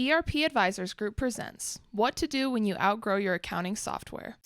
ERP Advisors Group presents What to Do When You Outgrow Your Accounting Software.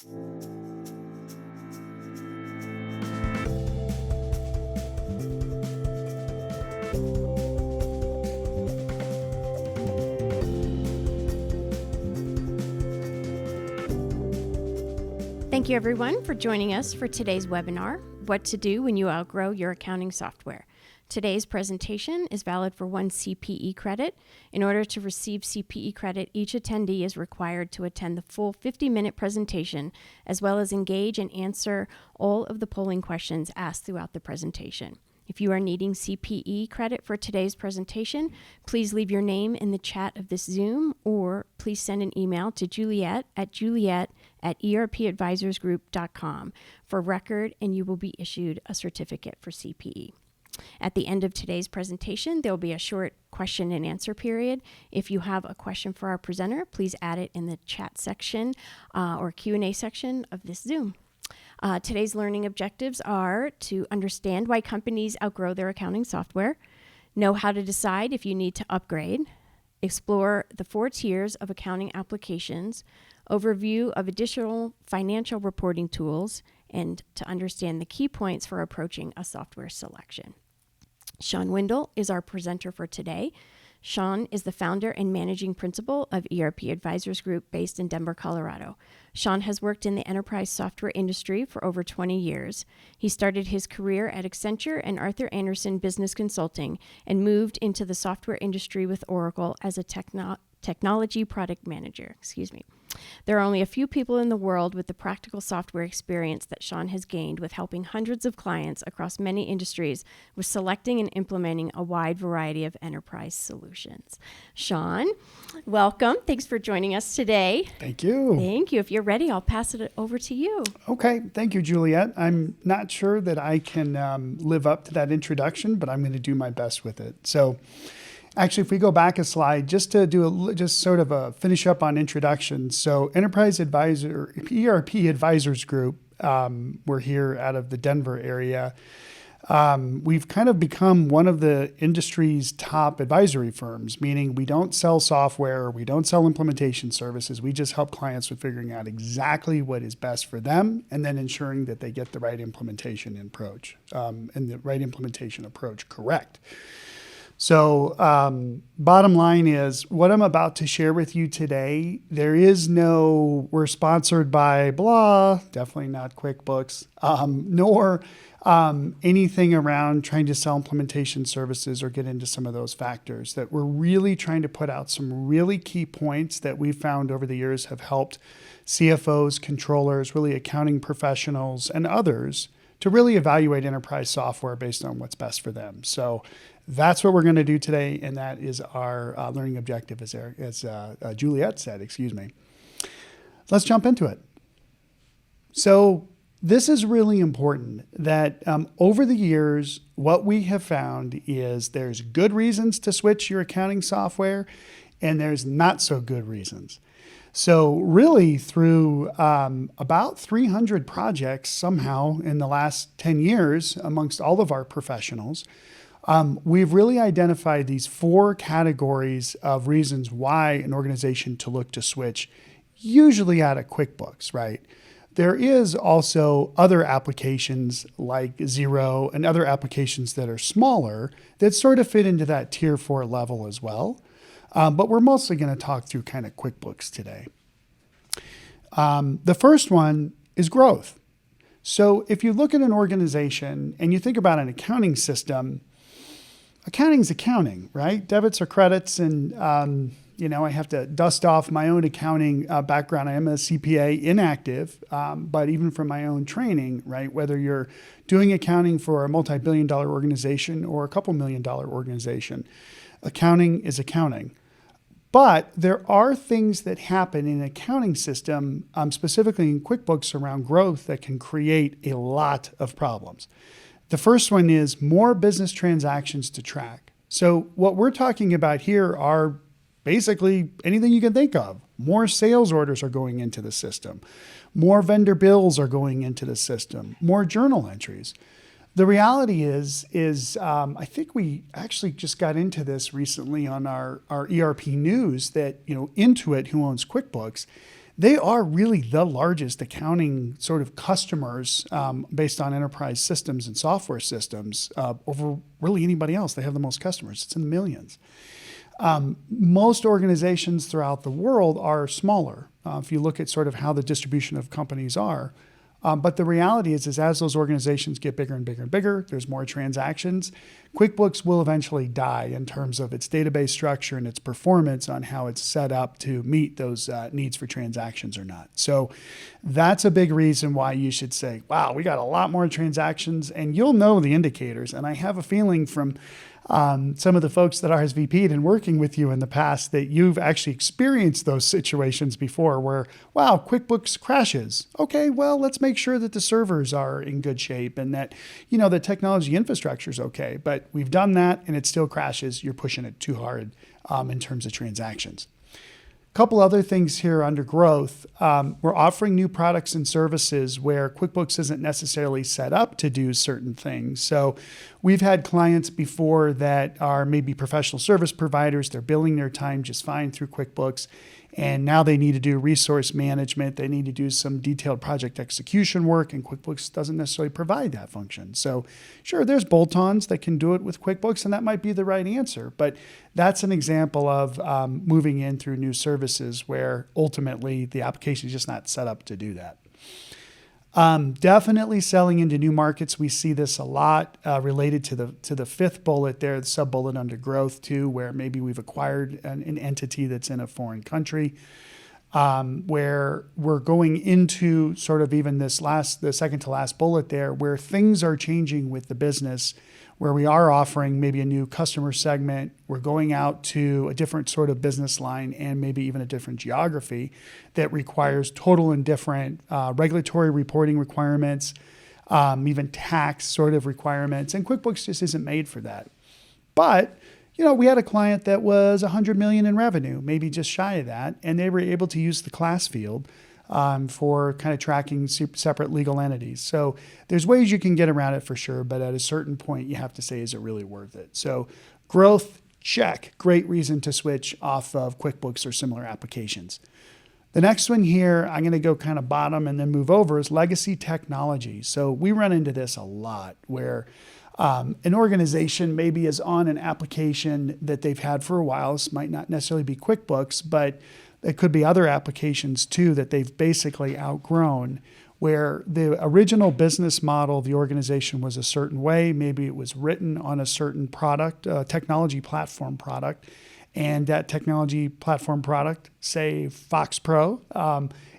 Thank you everyone for joining us for today's webinar, What to Do When You Outgrow Your Accounting Software. Today's presentation is valid for one CPE credit. In order to receive CPE credit, each attendee is required to attend the full 50-minute presentation, as well as engage and answer all of the polling questions asked throughout the presentation. If you are needing CPE credit for today's presentation, please leave your name in the chat of this Zoom, or please send an email to juliet@erpadvisorsgroup.com for record, and you will be issued a certificate for CPE. At the end of today's presentation, there will be a short question and answer period. If you have a question for our presenter, please add it in the chat section or Q&A section of this Zoom. Today's learning objectives are to understand why companies outgrow their accounting software, know how to decide if you need to upgrade, explore the 4 tiers of accounting applications, overview of additional financial reporting tools, and to understand the key points for approaching a software selection. Sean Windle is our presenter for today. Sean is the founder and managing principal of ERP Advisors Group based in Denver, Colorado. Sean has worked in the enterprise software industry for over 20 years. He started his career at Accenture and Arthur Andersen Business Consulting and moved into the software industry with Oracle as a technology product manager. There are only a few people in the world with the practical software experience that Sean has gained with helping hundreds of clients across many industries with selecting and implementing a wide variety of enterprise solutions. Sean, welcome. Thanks for joining us today. Thank you. Thank you. If you're ready, I'll pass it over to you. Okay. Thank you, Juliet. I'm not sure that I can live up to that introduction, but I'm going to do my best with it. So actually, if we go back a slide, just to do sort of a finish up on introductions. So ERP Advisors Group, we're here out of the Denver area. We've kind of become one of the industry's top advisory firms, meaning we don't sell software, we don't sell implementation services. We just help clients with figuring out exactly what is best for them and then ensuring that they get the right implementation approach correct. So bottom line is what I'm about to share with you today, we're sponsored by blah, definitely not QuickBooks, nor anything around trying to sell implementation services or get into some of those factors. That we're really trying to put out some really key points that we've found over the years have helped CFOs, controllers, really accounting professionals, and others to really evaluate enterprise software based on what's best for them. So that's what we're going to do today, and that is our learning objective, as Juliet said, Let's jump into it. So this is really important that over the years, what we have found is there's good reasons to switch your accounting software, and there's not so good reasons. So really through about 300 projects somehow in the last 10 years amongst all of our professionals, we've really identified these 4 categories of reasons why an organization to look to switch, usually out of QuickBooks, right? There is also other applications like Xero and other applications that are smaller that sort of fit into that tier 4 level as well. But we're mostly going to talk through kind of QuickBooks today. The first one is growth. So if you look at an organization and you think about an accounting system, accounting's accounting, right? Debits or credits. And, I have to dust off my own accounting background. I am a CPA inactive, but even from my own training, right? Whether you're doing accounting for a multi-billion-dollar organization or a couple $1 million organization, accounting is accounting. But there are things that happen in an accounting system, specifically in QuickBooks around growth, that can create a lot of problems. The first one is more business transactions to track. So what we're talking about here are basically anything you can think of. More sales orders are going into the system. More vendor bills are going into the system. More journal entries. The reality is I think we actually just got into this recently on our ERP news that, Intuit, who owns QuickBooks, they are really the largest accounting sort of customers based on enterprise systems and software systems over really anybody else. They have the most customers. It's in the millions. Most organizations throughout the world are smaller if you look at sort of how the distribution of companies are. But the reality is as those organizations get bigger and bigger and bigger, there's more transactions. QuickBooks will eventually die in terms of its database structure and its performance on how it's set up to meet those needs for transactions or not. So that's a big reason why you should say, wow, we got a lot more transactions, and you'll know the indicators. And I have a feeling from some of the folks that RSVP'd and working with you in the past that you've actually experienced those situations before where, wow, QuickBooks crashes. Okay, well, let's make sure that the servers are in good shape and that, the technology infrastructure is okay. But we've done that and it still crashes. You're pushing it too hard in terms of transactions. Couple other things here under growth. We're offering new products and services where QuickBooks isn't necessarily set up to do certain things. So we've had clients before that are maybe professional service providers. They're billing their time just fine through QuickBooks. And now they need to do resource management. They need to do some detailed project execution work, and QuickBooks doesn't necessarily provide that function. So sure, there's bolt-ons that can do it with QuickBooks, and that might be the right answer. But that's an example of moving in through new services where ultimately the application is just not set up to do that. Definitely selling into new markets. We see this a lot related to the fifth bullet there, the sub bullet under growth too, where maybe we've acquired an entity that's in a foreign country, where we're going into sort of even the second to last bullet there, where things are changing with the business, where we are offering maybe a new customer segment. We're going out to a different sort of business line and maybe even a different geography that requires total and different regulatory reporting requirements, even tax sort of requirements. And QuickBooks just isn't made for that. But, we had a client that was $100 million in revenue, maybe just shy of that, and they were able to use the class field for kind of tracking separate legal entities. So there's ways you can get around it for sure, but at a certain point you have to say, is it really worth it? So growth, check. Great reason to switch off of QuickBooks or similar applications. The next one here, I'm going to go kind of bottom and then move over, is legacy technology. So we run into this a lot where an organization maybe is on an application that they've had for a while. This might not necessarily be QuickBooks, but it could be other applications too that they've basically outgrown, where the original business model of the organization was a certain way. Maybe it was written on a certain product, technology platform product, and that technology platform product, say Fox Pro,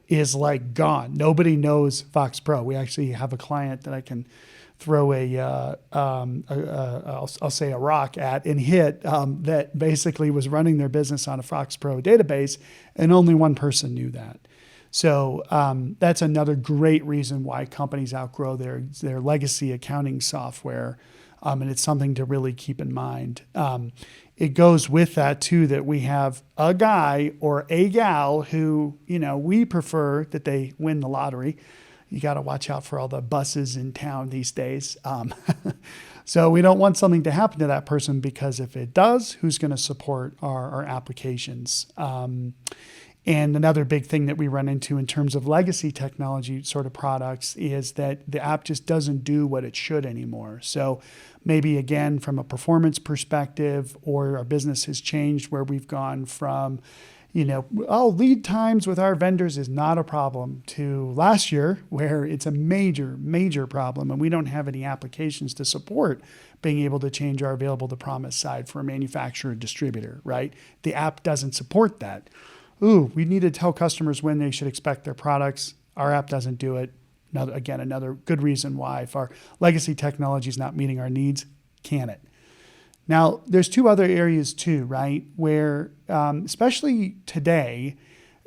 is like gone. Nobody knows Fox Pro. We actually have a client that I can throw I'll say a rock at and hit that basically was running their business on a Fox Pro database, and only one person knew that. So that's another great reason why companies outgrow their legacy accounting software, and it's something to really keep in mind. It goes with that too that we have a guy or a gal who, we prefer that they win the lottery. You got to watch out for all the buses in town these days. So we don't want something to happen to that person, because if it does, who's going to support our applications? And another big thing that we run into in terms of legacy technology sort of products is that the app just doesn't do what it should anymore. So maybe again, from a performance perspective, or our business has changed where we've gone from lead times with our vendors is not a problem, to last year where it's a major, major problem, and we don't have any applications to support being able to change our available to promise side for a manufacturer or distributor, right? The app doesn't support that. We need to tell customers when they should expect their products. Our app doesn't do it. Another good reason why, if our legacy technology is not meeting our needs, can it? Now, there's two other areas too, right? Where, especially today,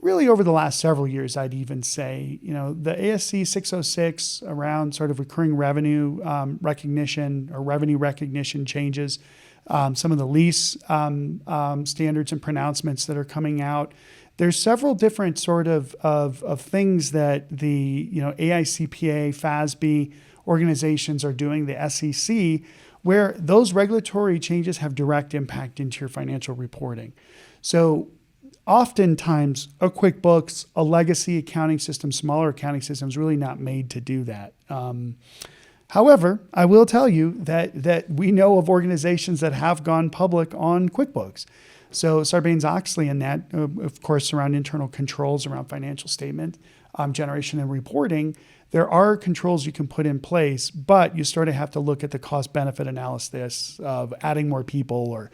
really over the last several years, I'd even say, the ASC 606 around sort of recurring revenue recognition or revenue recognition changes, some of the lease standards and pronouncements that are coming out. There's several different sort of things that the AICPA, FASB, organizations are doing, the SEC, where those regulatory changes have direct impact into your financial reporting. So oftentimes a QuickBooks, a legacy accounting system, smaller accounting system is really not made to do that. However, I will tell you that we know of organizations that have gone public on QuickBooks. So Sarbanes-Oxley and that, of course, around internal controls around financial statement generation and reporting, there are controls you can put in place, but you sort of have to look at the cost-benefit analysis of adding more people or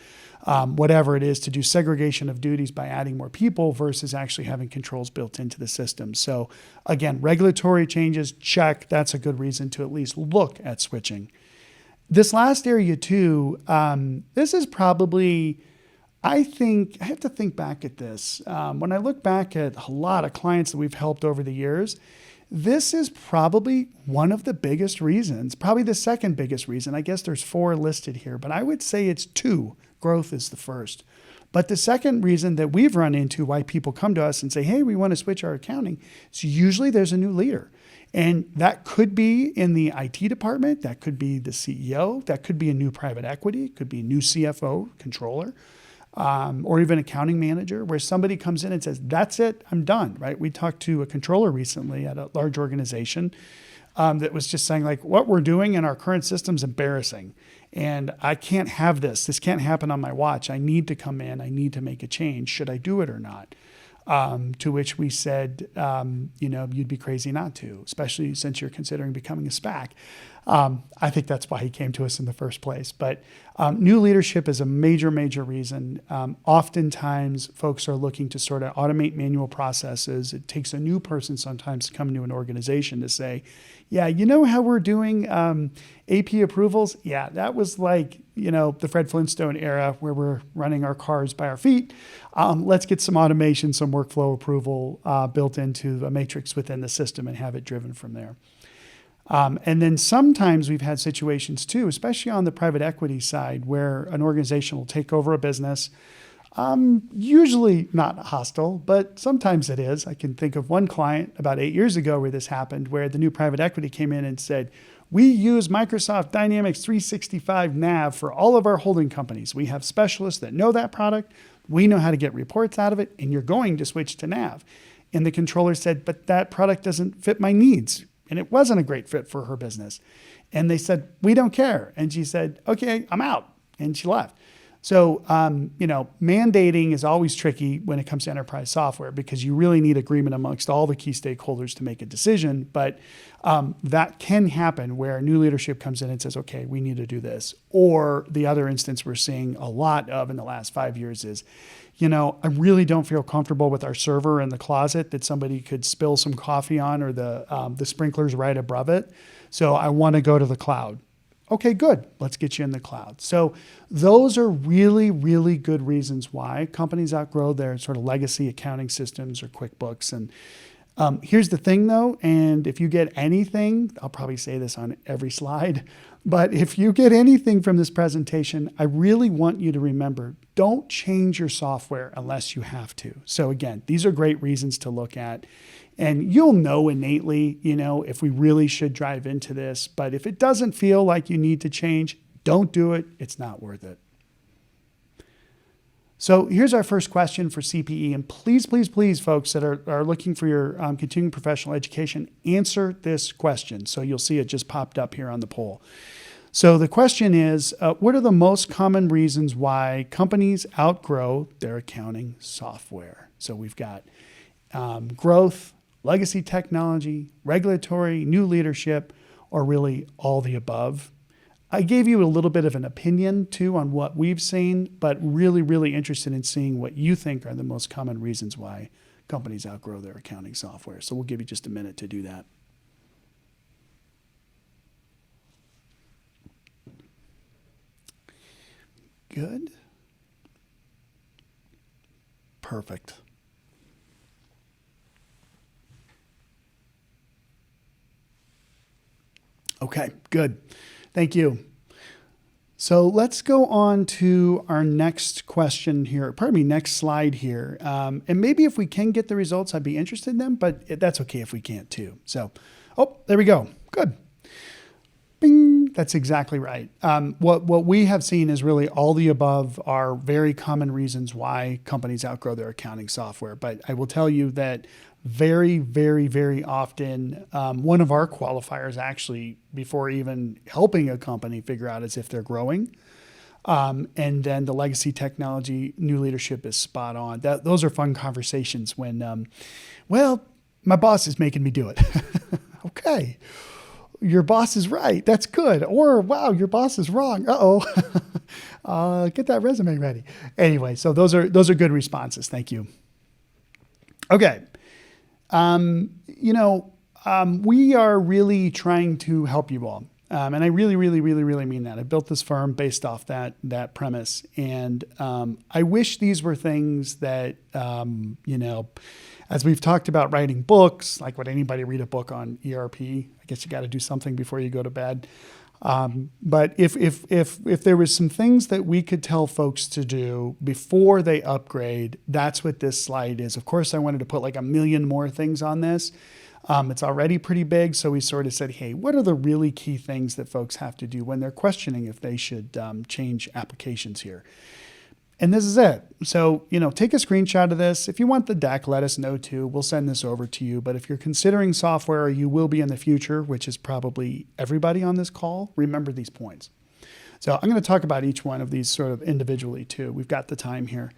whatever it is to do segregation of duties by adding more people versus actually having controls built into the system. So again, regulatory changes, check. That's a good reason to at least look at switching. This last area too, this is probably, I think, I have to think back at this. When I look back at a lot of clients that we've helped over the years, this is probably one of the biggest reasons, probably the second biggest reason. I guess there's 4 listed here, but I would say it's 2. Growth is the first. But the second reason that we've run into why people come to us and say, hey, we want to switch our accounting, is usually there's a new leader. And that could be in the IT department, that could be the CEO, that could be a new private equity, it could be a new CFO, controller, or even accounting manager, where somebody comes in and says, that's it, I'm done, right? We talked to a controller recently at a large organization that was just saying, like, what we're doing in our current system is embarrassing. And I can't have this. This can't happen on my watch. I need to come in. I need to make a change. Should I do it or not? To which we said, you'd be crazy not to, especially since you're considering becoming a SPAC. I think that's why he came to us in the first place. But new leadership is a major, major reason. Oftentimes, folks are looking to sort of automate manual processes. It takes a new person sometimes to come into an organization to say, yeah, you know how we're doing AP approvals? Yeah, that was like, the Fred Flintstone era where we're running our cars by our feet. Let's get some automation, some workflow approval built into a matrix within the system and have it driven from there. And then sometimes we've had situations too, especially on the private equity side, where an organization will take over a business, usually not hostile, but sometimes it is. I can think of one client about 8 years ago where this happened, where the new private equity came in and said, we use Microsoft Dynamics 365 Nav for all of our holding companies. We have specialists that know that product. We know how to get reports out of it, and you're going to switch to Nav. And the controller said, but that product doesn't fit my needs. And it wasn't a great fit for her business. And they said, we don't care. And she said, okay, I'm out. And she left. So, mandating is always tricky when it comes to enterprise software because you really need agreement amongst all the key stakeholders to make a decision. But that can happen where new leadership comes in and says, okay, we need to do this. Or the other instance we're seeing a lot of in the last 5 years is, I really don't feel comfortable with our server in the closet that somebody could spill some coffee on or the sprinklers right above it. So I want to go to the cloud. Okay, good. Let's get you in the cloud. So those are really, really good reasons why companies outgrow their sort of legacy accounting systems or QuickBooks. And here's the thing though, and if you get anything, I'll probably say this on every slide, but if you get anything from this presentation, I really want you to remember, don't change your software unless you have to. So again, these are great reasons to look at. And you'll know innately, if we really should drive into this. But if it doesn't feel like you need to change, don't do it. It's not worth it. So here's our first question for CPE. And please, please, please, folks that are looking for your continuing professional education, answer this question. So you'll see it just popped up here on the poll. So the question is, what are the most common reasons why companies outgrow their accounting software? So we've got growth, legacy technology, regulatory, new leadership, or really all the above. I gave you a little bit of an opinion too on what we've seen, but really, really interested in seeing what you think are the most common reasons why companies outgrow their accounting software. So we'll give you just a minute to do that. Good. Perfect. Okay, good. Thank you. So let's go on to our next question here, next slide here. And maybe if we can get the results, I'd be interested in them, but that's okay if we can't too. So, there we go. Good. Bing, that's exactly right. What we have seen is really all the above are very common reasons why companies outgrow their accounting software. But I will tell you that very, very, very often, one of our qualifiers actually, before even helping a company figure out is if they're growing. And then the legacy technology, new leadership is spot on. Those are fun conversations when, well, my boss is making me do it. Okay. Your boss is right. That's good. Or, wow, your boss is wrong. Uh-oh. Get that resume ready. Anyway, so those are good responses. Thank you. Okay. We are really trying to help you all. And I really, really, really, really mean that. I built this firm based off that premise. And I wish these were things that, as we've talked about writing books, like would anybody read a book on ERP? I guess you got to do something before you go to bed. But if there was some things that we could tell folks to do before they upgrade, that's what this slide is. Of course, I wanted to put like a million more things on this. It's already pretty big. So we sort of said, hey, what are the really key things that folks have to do when they're questioning if they should change applications here? And this is it. So, take a screenshot of this. If you want the deck, let us know too. We'll send this over to you. But if you're considering software, or you will be in the future, which is probably everybody on this call, remember these points. So I'm going to talk about each one of these sort of individually too. We've got the time here.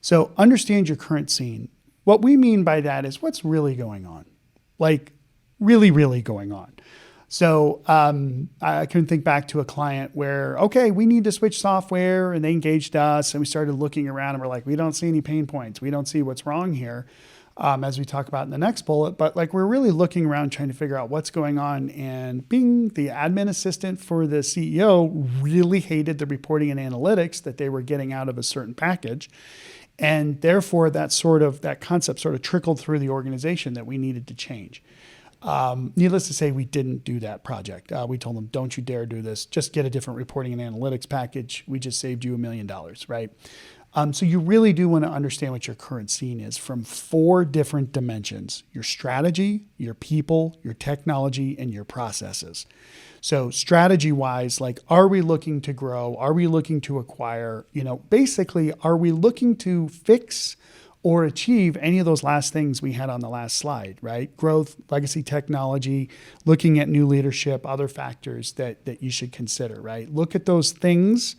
So understand your current scene. What we mean by that is what's really going on, like really, really going on. So I can think back to a client where, okay, we need to switch software, and they engaged us and we started looking around and we're like, we don't see any pain points. We don't see what's wrong here, as we talk about in the next bullet. But like we're really looking around trying to figure out what's going on. And bing, the admin assistant for the CEO really hated the reporting and analytics that they were getting out of a certain package. And therefore, that concept sort of trickled through the organization that we needed to change. Needless to say, we didn't do that project. We told them, don't you dare do this. Just get a different reporting and analytics package. We just saved you $1 million, right? So you really do want to understand what your current scene is from 4 different dimensions: your strategy, your people, your technology, and your processes. So strategy-wise, like, are we looking to grow? Are we looking to acquire? Basically, are we looking to fix or achieve any of those last things we had on the last slide, right? Growth, legacy technology, looking at new leadership, other factors that you should consider, right? Look at those things.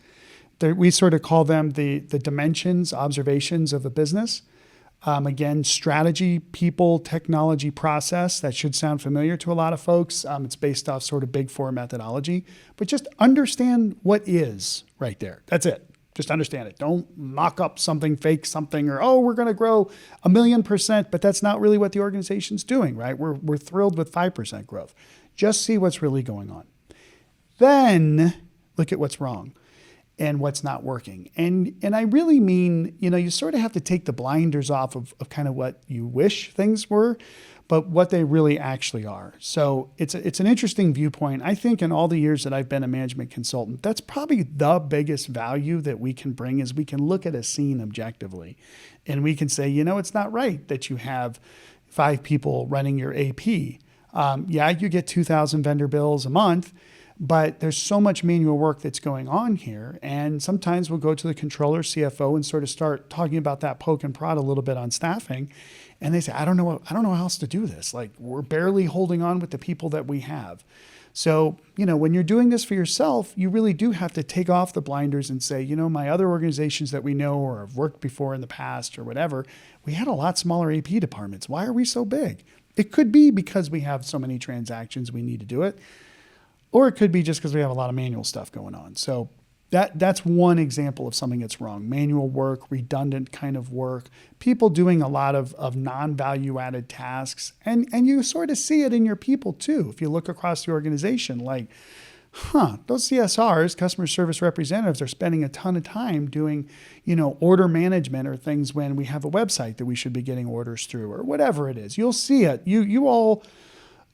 We sort of call them the dimensions, observations of a business. Again, strategy, people, technology, process. That should sound familiar to a lot of folks. It's based off sort of Big Four methodology. But just understand what is right there. That's it. Just understand it. Don't mock up something, fake something, or, we're going to grow 1,000,000%, but that's not really what the organization's doing, right? We're thrilled with 5% growth. Just see what's really going on. Then look at what's wrong and what's not working. And I really mean, you sort of have to take the blinders off of kind of what you wish things were, but what they really actually are. So it's an interesting viewpoint. I think in all the years that I've been a management consultant, that's probably the biggest value that we can bring is we can look at a scene objectively. And we can say, it's not right that you have 5 people running your AP. You get 2,000 vendor bills a month, but there's so much manual work that's going on here. And sometimes we'll go to the controller, CFO, and sort of start talking about that poke and prod a little bit on staffing. And they say, I don't know how else to do this. Like, we're barely holding on with the people that we have. So, when you're doing this for yourself, you really do have to take off the blinders and say, my other organizations that we know or have worked before in the past or whatever, we had a lot smaller AP departments. Why are we so big? It could be because we have so many transactions we need to do it. Or it could be just because we have a lot of manual stuff going on. So that's one example of something that's wrong. Manual work, redundant kind of work, people doing a lot of non-value added tasks. And you sort of see it in your people too. If you look across the organization, like, those CSRs, customer service representatives, are spending a ton of time doing, order management or things when we have a website that we should be getting orders through or whatever it is. You'll see it. You all...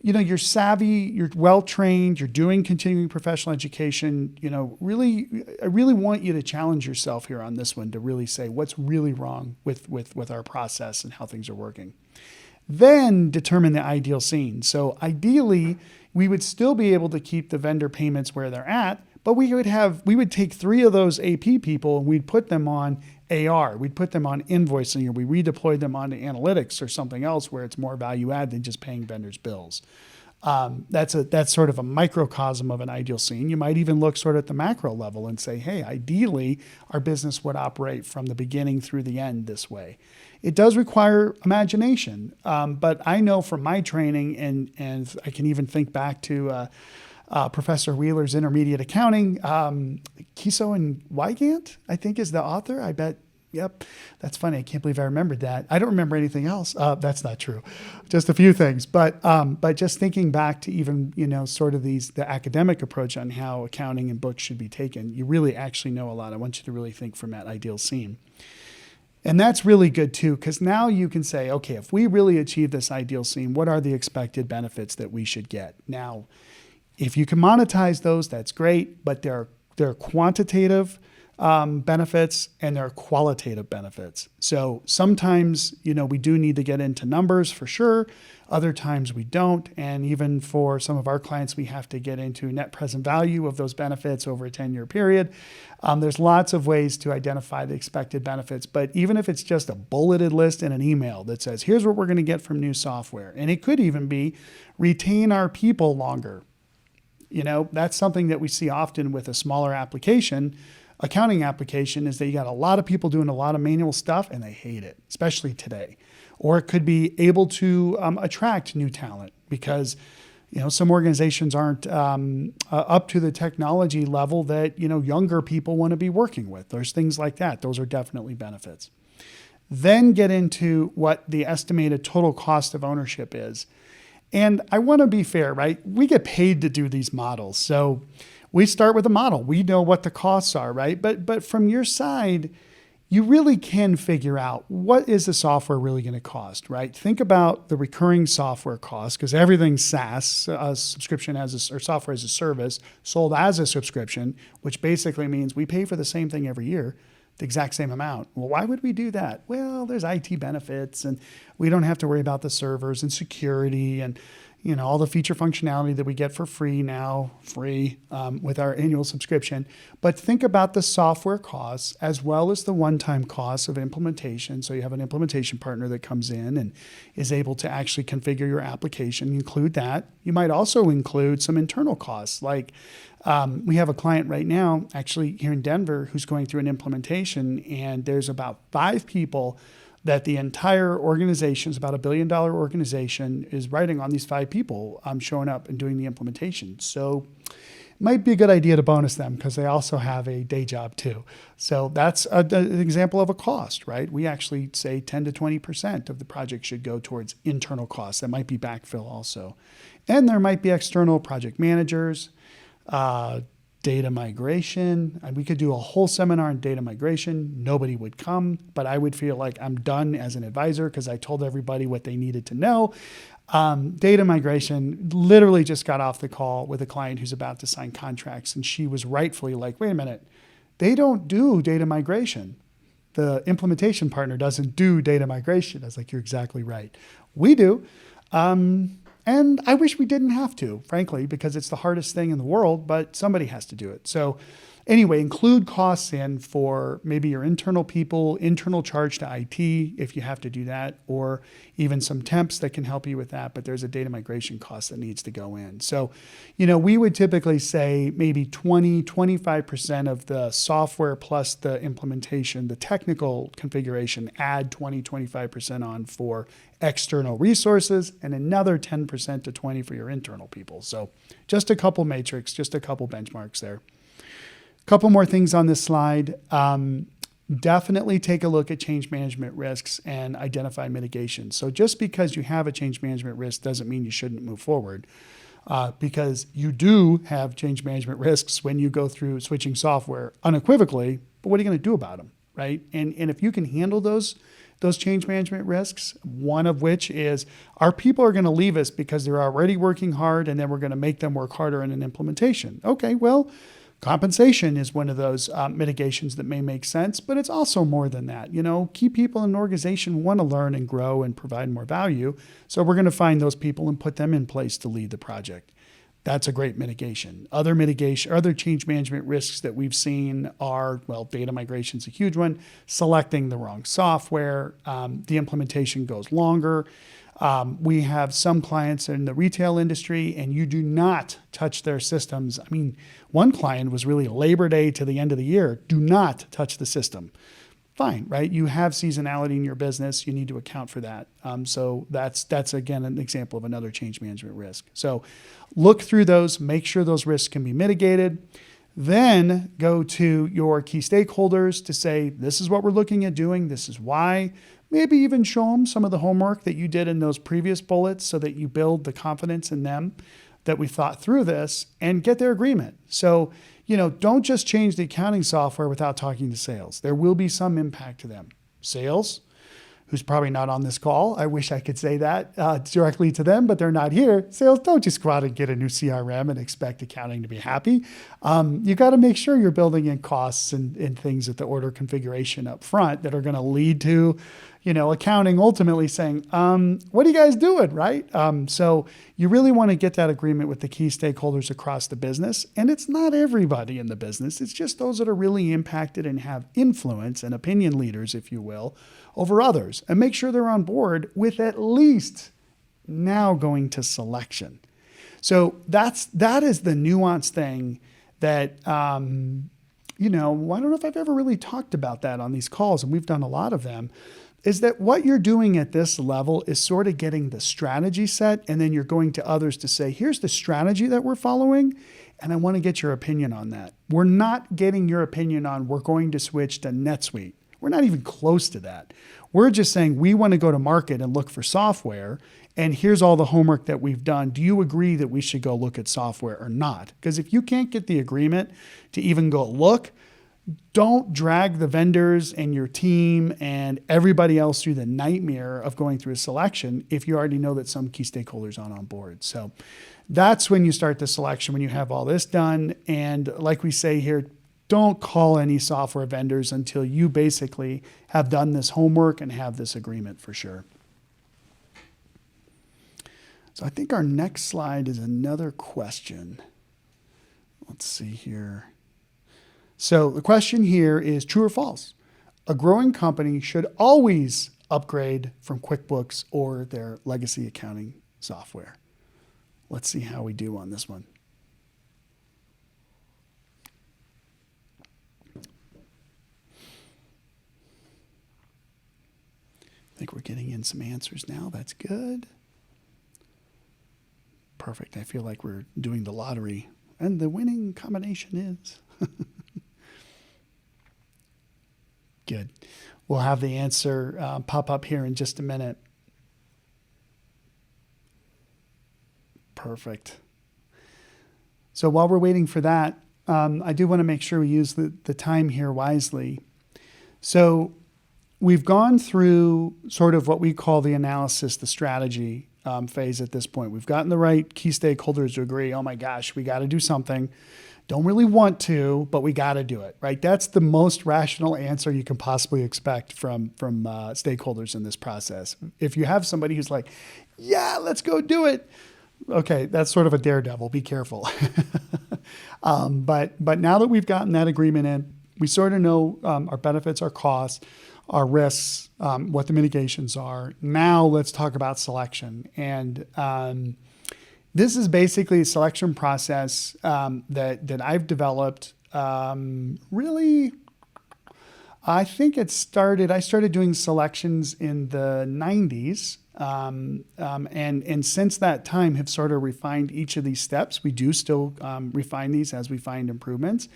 you're savvy, you're well-trained, you're doing continuing professional education. Really, I really want you to challenge yourself here on this one to really say what's really wrong with our process and how things are working. Then determine the ideal scene. So ideally, we would still be able to keep the vendor payments where they're at, but we would take 3 of those AP people and we'd put them on AR. We'd put them on invoicing, or we redeployed them onto analytics or something else where it's more value add than just paying vendors' bills. That's sort of a microcosm of an ideal scene. You might even look sort of at the macro level and say, hey, ideally, our business would operate from the beginning through the end this way. It does require imagination, but I know from my training, and I can even think back to Professor Wheeler's Intermediate Accounting, Kiso and Wygant, I think is the author. I bet. Yep. That's funny. I can't believe I remembered that. I don't remember anything else. That's not true. Just a few things. But just thinking back to even, sort of the academic approach on how accounting and books should be taken, you really actually know a lot. I want you to really think from that ideal scene. And that's really good too, because now you can say, okay, if we really achieve this ideal scene, what are the expected benefits that we should get? Now, if you can monetize those, that's great, but there are quantitative benefits and there are qualitative benefits. So sometimes, we do need to get into numbers for sure. Other times we don't. And even for some of our clients, we have to get into net present value of those benefits over a 10-year period. There's lots of ways to identify the expected benefits, but even if it's just a bulleted list in an email that says, here's what we're going to get from new software. And it could even be retain our people longer. That's something that we see often with a smaller accounting application, is that you got a lot of people doing a lot of manual stuff and they hate it, especially today. Or it could be able to attract new talent because, some organizations aren't up to the technology level that, younger people want to be working with. There's things like that. Those are definitely benefits. Then get into what the estimated total cost of ownership is. And I want to be fair, right? We get paid to do these models. So we start with a model. We know what the costs are, right? But from your side, you really can figure out what is the software really going to cost, right? Think about the recurring software cost, because everything's SaaS, subscription or software as a service, sold as a subscription, which basically means we pay for the same thing every year, the exact same amount. Well, why would we do that? Well, there's IT benefits, and we don't have to worry about the servers and security and all the feature functionality that we get for free now, with our annual subscription. But think about the software costs as well as the one-time costs of implementation. So you have an implementation partner that comes in and is able to actually configure your application. Include that. You might also include some internal costs. Like we have a client right now, actually here in Denver, who's going through an implementation, and there's about 5 people that the entire organization, is about $1 billion organization, is writing on these 5 people showing up and doing the implementation. So it might be a good idea to bonus them because they also have a day job too. So that's an example of a cost, right? We actually say 10 to 20% of the project should go towards internal costs. That might be backfill also. And there might be external project managers, data migration. We could do a whole seminar on data migration. Nobody would come, but I would feel like I'm done as an advisor because I told everybody what they needed to know. Data migration, literally just got off the call with a client who's about to sign contracts, and she was rightfully like, wait a minute, they don't do data migration. The implementation partner doesn't do data migration. I was like, you're exactly right. We do. And I wish we didn't have to, frankly, because it's the hardest thing in the world, but somebody has to do it. So anyway, include costs in for maybe your internal people, internal charge to IT if you have to do that, or even some temps that can help you with that. But there's a data migration cost that needs to go in. So, we would typically say maybe 25% of the software plus the implementation, the technical configuration, add 25% on for external resources, and another 10% to 20% for your internal people. So just a couple metrics, just a couple benchmarks there. Couple more things on this slide. Definitely take a look at change management risks and identify mitigation. So just because you have a change management risk doesn't mean you shouldn't move forward, because you do have change management risks when you go through switching software unequivocally, but what are you going to do about them, right? And if you can handle those change management risks, one of which is our people are going to leave us because they're already working hard and then we're going to make them work harder in an implementation. Okay, well, Compensation is one of those mitigations that may make sense, but it's also more than that. Key people in an organization want to learn and grow and provide more value. So we're going to find those people and put them in place to lead the project. That's a great mitigation. Other change management risks that we've seen are, data migration is a huge one, selecting the wrong software, the implementation goes longer. We have some clients in the retail industry, and you do not touch their systems. I mean, one client was really Labor Day to the end of the year. Do not touch the system. Fine, right? You have seasonality in your business. You need to account for that. So that's again an example of another change management risk. So look through those, make sure those risks can be mitigated. Then go to your key stakeholders to say, this is what we're looking at doing. This is why. Maybe even show them some of the homework that you did in those previous bullets so that you build the confidence in them that we thought through this and get their agreement. So, don't just change the accounting software without talking to sales. There will be some impact to them. Sales, who's probably not on this call. I wish I could say that directly to them, but they're not here. Sales, don't just go out and get a new CRM and expect accounting to be happy. You got to make sure you're building in costs and things at the order configuration up front that are going to lead to, accounting ultimately saying, what are you guys doing, right? So you really want to get that agreement with the key stakeholders across the business. And it's not everybody in the business. It's just those that are really impacted and have influence and opinion leaders, if you will, over others, and make sure they're on board with at least now going to selection. So that is the nuanced thing that, I don't know if I've ever really talked about that on these calls, and we've done a lot of them, is that what you're doing at this level is sort of getting the strategy set, and then you're going to others to say, here's the strategy that we're following, and I want to get your opinion on that. We're not getting your opinion on we're going to switch to NetSuite. We're not even close to that. We're just saying we want to go to market and look for software, and here's all the homework that we've done. Do you agree that we should go look at software or not? Because if you can't get the agreement to even go look, don't drag the vendors and your team and everybody else through the nightmare of going through a selection if you already know that some key stakeholders aren't on board. So that's when you start the selection, when you have all this done. And like we say here, don't call any software vendors until you basically have done this homework and have this agreement for sure. So I think our next slide is another question. Let's see here. So the question here is true or false? A growing company should always upgrade from QuickBooks or their legacy accounting software. Let's see how we do on this one. I think we're getting in some answers now. That's good. Perfect. I feel like we're doing the lottery. And the winning combination is... Good. We'll have the answer pop up here in just a minute. Perfect. So while we're waiting for that, I do want to make sure we use the time here wisely. So we've gone through sort of what we call the analysis, the strategy phase at this point. We've gotten the right key stakeholders to agree, oh my gosh, we got to do something. Don't really want to, but we got to do it, right? That's the most rational answer you can possibly expect from stakeholders in this process. If you have somebody who's like, yeah, let's go do it. Okay, that's sort of a daredevil. Be careful. But now that we've gotten that agreement in, we sort of know our benefits, our costs, our risks, what the mitigations are. Now let's talk about selection. And this is basically a selection process that I've developed. Really, I think I started doing selections in the 90s. And since that time have sort of refined each of these steps. We do still refine these as we find improvements.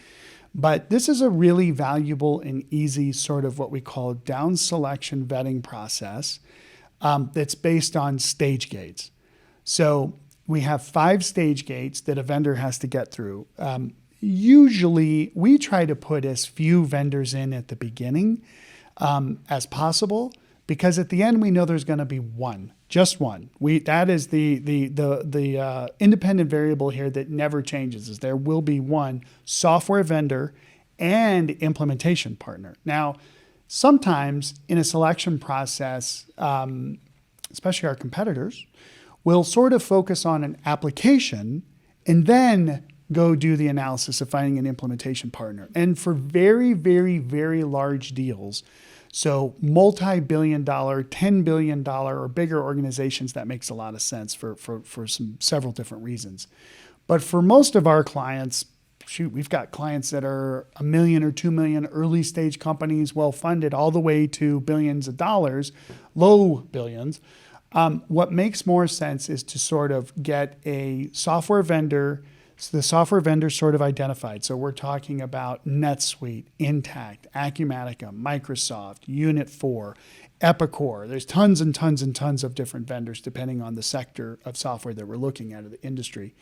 But this is a really valuable and easy sort of what we call down selection vetting process that's based on stage gates. So we have 5 stage gates that a vendor has to get through. Usually, we try to put as few vendors in at the beginning as possible Because at the end, we know there's going to be one, just one. That is the independent variable here that never changes. Is there will be one software vendor and implementation partner. Now, sometimes in a selection process, especially our competitors, will sort of focus on an application and then go do the analysis of finding an implementation partner. And for very, very, very large deals, so multi-billion dollar, $10 billion or bigger organizations, that makes a lot of sense for several different reasons. But for most of our clients, we've got clients that are $1 million or $2 million, early stage companies, well-funded, all the way to billions of dollars, low billions. What makes more sense is to sort of get a software vendor, the software vendor sort of identified. So we're talking about NetSuite, Intact, Acumatica, Microsoft, Unit4, Epicor. There's tons and tons and tons of different vendors depending on the sector of software that we're looking at, of the industry.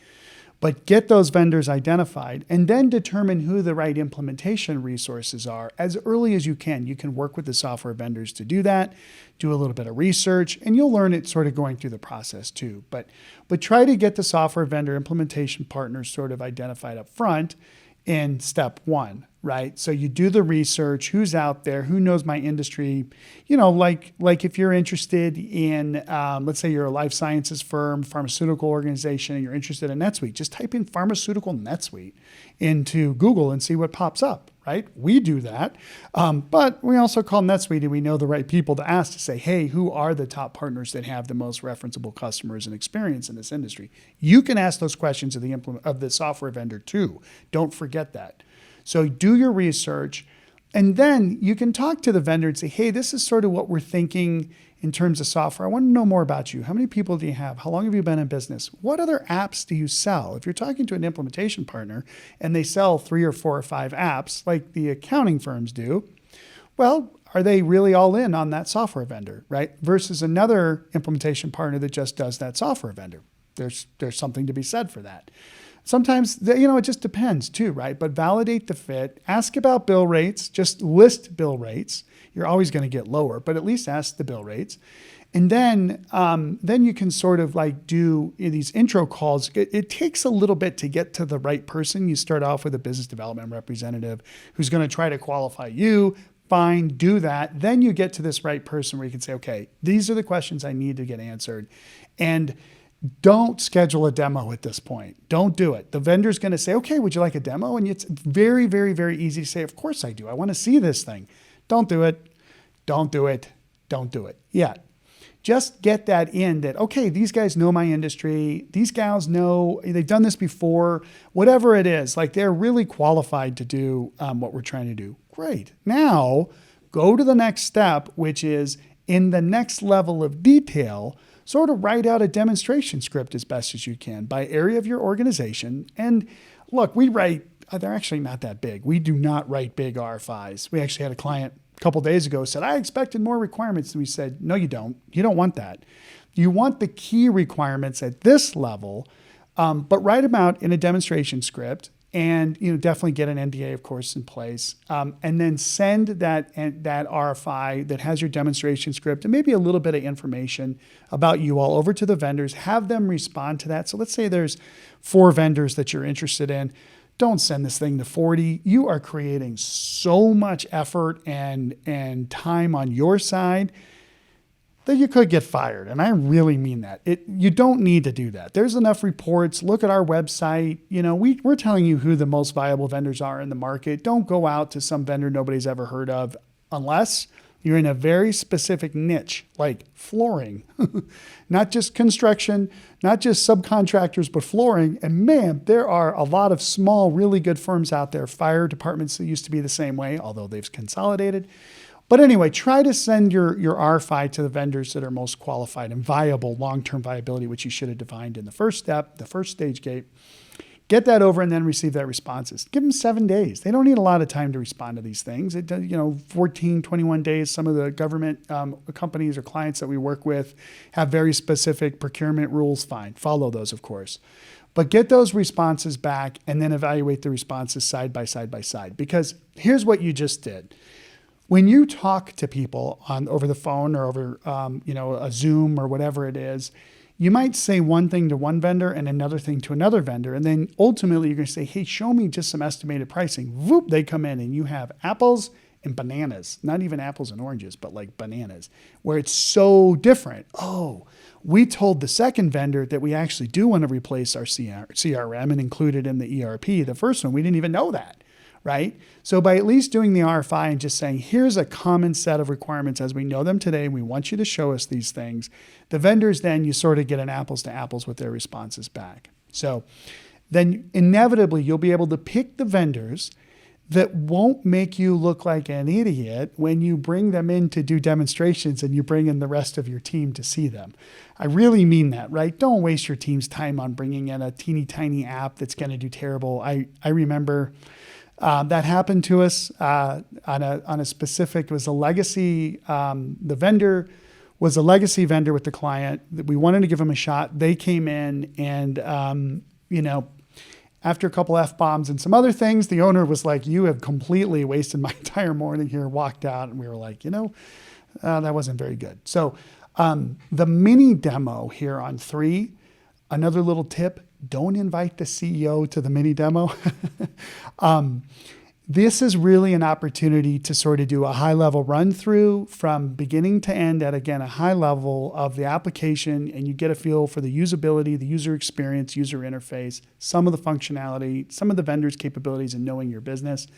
But get those vendors identified and then determine who the right implementation resources are as early as you can. You can work with the software vendors to do that, do a little bit of research, and you'll learn it sort of going through the process too. But try to get the software vendor implementation partners sort of identified up front in step one, right? So you do the research, who's out there, who knows my industry, like if you're interested in, let's say you're a life sciences firm, pharmaceutical organization, and you're interested in NetSuite, just type in pharmaceutical NetSuite into Google and see what pops up, right? We do that. But we also call NetSuite and we know the right people to ask to say, hey, who are the top partners that have the most referenceable customers and experience in this industry? You can ask those questions of the software vendor too. Don't forget that. So do your research, and then you can talk to the vendor and say, hey, this is sort of what we're thinking in terms of software. I want to know more about you. How many people do you have? How long have you been in business? What other apps do you sell? If you're talking to an implementation partner and they sell 3 or 4 or 5 apps like the accounting firms do, well, are they really all in on that software vendor, right? Versus another implementation partner that just does that software vendor. There's something to be said for that. Sometimes, it just depends too, right? But validate the fit, ask about bill rates, just list bill rates. You're always going to get lower, but at least ask the bill rates. And then you can sort of like do these intro calls. It takes a little bit to get to the right person. You start off with a business development representative who's going to try to qualify you. Fine, do that. Then you get to this right person where you can say, okay, these are the questions I need to get answered. And don't schedule a demo at this point. Don't do it. The vendor's going to say, okay, would you like a demo? And it's very, very, very easy to say, of course I do. I want to see this thing. Don't do it. Don't do it. Don't do it yet. Just get that in that, okay, these guys know my industry. These gals know, they've done this before, whatever it is. Like they're really qualified to do what we're trying to do. Great. Now go to the next step, which is in the next level of detail, sort of write out a demonstration script as best as you can by area of your organization. And look, we write, they're actually not that big. We do not write big RFIs. We actually had a client a couple of days ago said, I expected more requirements. And we said, no, you don't. You don't want that. You want the key requirements at this level, but write them out in a demonstration script. And definitely get an NDA, of course, in place, and then send that RFI that has your demonstration script and maybe a little bit of information about you all over to the vendors. Have them respond to that. So let's say there's 4 vendors that you're interested in. Don't send this thing to 40. You are creating so much effort and time on your side that you could get fired. And I really mean that. You don't need to do that. There's enough reports. Look at our website. We're telling you who the most viable vendors are in the market. Don't go out to some vendor nobody's ever heard of unless you're in a very specific niche like flooring, not just construction, not just subcontractors, but flooring. And man, there are a lot of small, really good firms out there. Fire departments that used to be the same way, although they've consolidated. But anyway, try to send your RFI to the vendors that are most qualified and viable, long-term viability, which you should have defined in the first step, the first stage gate. Get that over and then receive their responses. Give them 7 days. They don't need a lot of time to respond to these things. 14, 21 days. Some of the government companies or clients that we work with have very specific procurement rules. Fine. Follow those, of course. But get those responses back and then evaluate the responses side by side by side. Because here's what you just did. when you talk to people over the phone or over a Zoom or whatever it is, you might say one thing to one vendor and another thing to another vendor. And then ultimately you're going to say, hey, show me just some estimated pricing. Whoop, they come in and you have apples and bananas, not even apples and oranges, but like bananas, where it's so different. Oh, we told the second vendor that we actually do want to replace our CRM and include it in the ERP. The first one, we didn't even know that, right? So by at least doing the RFI and just saying, here's a common set of requirements as we know them today, we want you to show us these things. The vendors, then you sort of get an apples to apples with their responses back. So then inevitably you'll be able to pick the vendors that won't make you look like an idiot when you bring them in to do demonstrations and you bring in the rest of your team to see them. I really mean that, right? Don't waste your team's time on bringing in a teeny tiny app that's going to do terrible. I remember that happened to us on a specific, it was a legacy, the vendor was a legacy vendor with the client that we wanted to give them a shot. They came in and, after a couple F-bombs and some other things, the owner was like, you have completely wasted my entire morning here, walked out. And we were like, that wasn't very good. So the mini demo here on 3, another little tip, don't invite the CEO to the mini demo. This is really an opportunity to sort of do a high-level run-through from beginning to end at, again, a high level of the application, and you get a feel for the usability, the user experience, user interface, some of the functionality, some of the vendor's capabilities in knowing your business.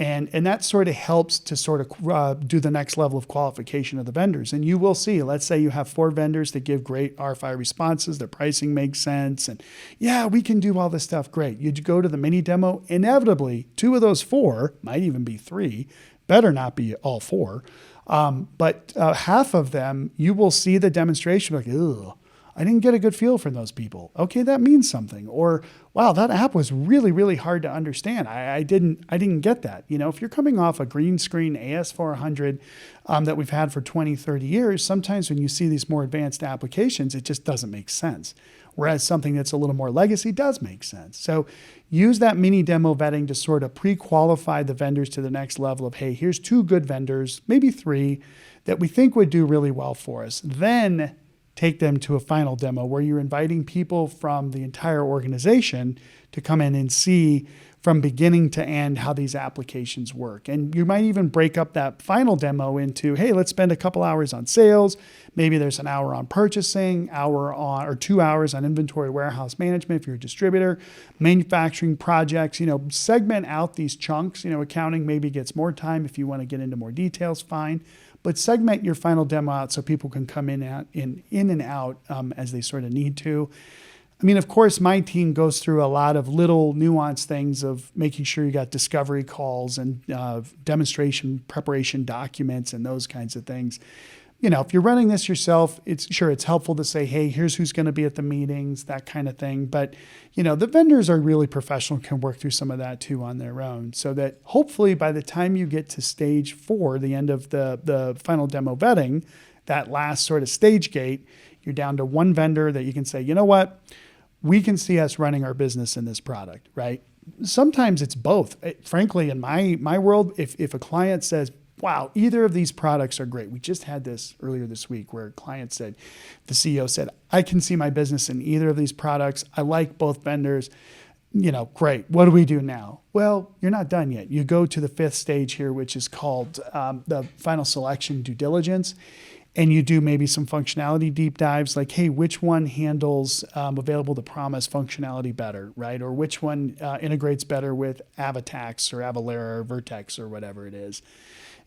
And that sort of helps to sort of do the next level of qualification of the vendors. And you will see, let's say you have 4 vendors that give great RFI responses, their pricing makes sense, and yeah, we can do all this stuff, great. You go to the mini demo, inevitably 2 of those 4, might even be 3, better not be all 4, but half of them, you will see the demonstration like, ugh, I didn't get a good feel from those people. Okay, that means something. Or, wow, that app was really, really hard to understand. I didn't get that. If you're coming off a green screen AS400 that we've had for 20, 30 years, sometimes when you see these more advanced applications, it just doesn't make sense. Whereas something that's a little more legacy does make sense. So use that mini demo vetting to sort of pre-qualify the vendors to the next level of, hey, here's 2 good vendors, maybe 3, that we think would do really well for us. Then take them to a final demo where you're inviting people from the entire organization to come in and see from beginning to end how these applications work. And you might even break up that final demo into, hey, let's spend a couple hours on sales. Maybe there's an hour on purchasing, or 2 hours on inventory warehouse management if you're a distributor, manufacturing projects, segment out these chunks. Accounting maybe gets more time. If you want to get into more details, fine. But segment your final demo out so people can come in and out as they sort of need to. I mean, of course, my team goes through a lot of little nuanced things of making sure you got discovery calls and demonstration preparation documents and those kinds of things. If you're running this yourself, it's helpful to say, hey, here's who's going to be at the meetings, that kind of thing. But, the vendors are really professional, can work through some of that too on their own. So that hopefully by the time you get to stage 4, the end of the final demo vetting, that last sort of stage gate, you're down to 1 vendor that you can say, you know what, we can see us running our business in this product, right? Sometimes it's both. Frankly, in my world, if a client says, wow, either of these products are great. We just had this earlier this week where a client said, the CEO said, I can see my business in either of these products. I like both vendors. Great. What do we do now? Well, you're not done yet. You go to the 5th stage here, which is called the final selection due diligence. And you do maybe some functionality deep dives like, hey, which one handles available to promise functionality better, right? Or which one integrates better with Avatax or Avalara or Vertex or whatever it is.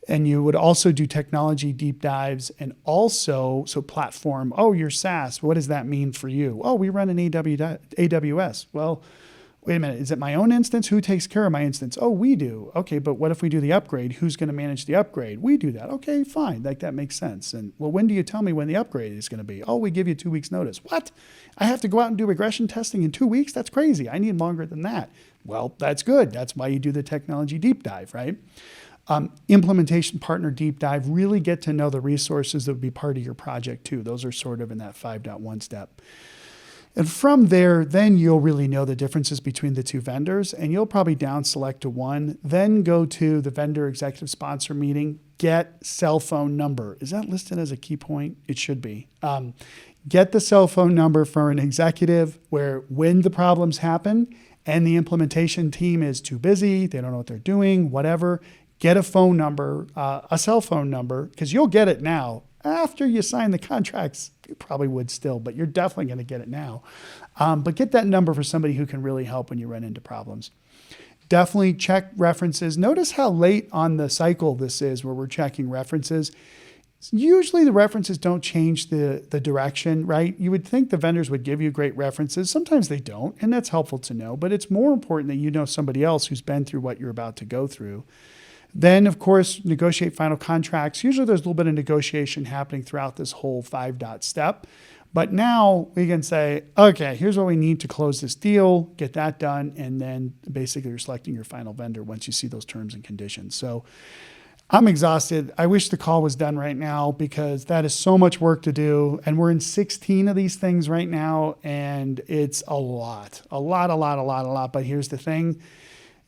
And you would also do technology deep dives and also, so platform, oh, you're SaaS. What does that mean for you? Oh, we run an AWS. Well, wait a minute. Is it my own instance? Who takes care of my instance? Oh, we do. Okay, but what if we do the upgrade? Who's going to manage the upgrade? We do that. Okay, fine. That makes sense. And well, when do you tell me when the upgrade is going to be? Oh, we give you 2 weeks notice. What? I have to go out and do regression testing in 2 weeks? That's crazy. I need longer than that. Well, that's good. That's why you do the technology deep dive, right? Implementation partner deep dive, really get to know the resources that would be part of your project too. Those are sort of in that 5.1 step. And from there, then you'll really know the differences between the two vendors, and you'll probably down select to one, then go to the vendor executive sponsor meeting, get cell phone number. Is that listed as a key point? It should be. Get the cell phone number for an executive where when the problems happen and the implementation team is too busy, they don't know what they're doing, whatever, get a phone number, a cell phone number, because you'll get it now. After you sign the contracts, you probably would still, but you're definitely going to get it now. But get that number for somebody who can really help when you run into problems. Definitely check references. Notice how late on the cycle this is where we're checking references. Usually the references don't change the direction, right? You would think the vendors would give you great references. Sometimes they don't, and that's helpful to know, but it's more important that you know somebody else who's been through what you're about to go through. Then, of course, negotiate final contracts. Usually there's a little bit of negotiation happening throughout this whole 5-dot step. But now we can say, okay, here's what we need to close this deal, get that done, and then basically you're selecting your final vendor once you see those terms and conditions. So I'm exhausted. I wish the call was done right now because that is so much work to do. And we're in 16 of these things right now, and it's a lot. But here's the thing.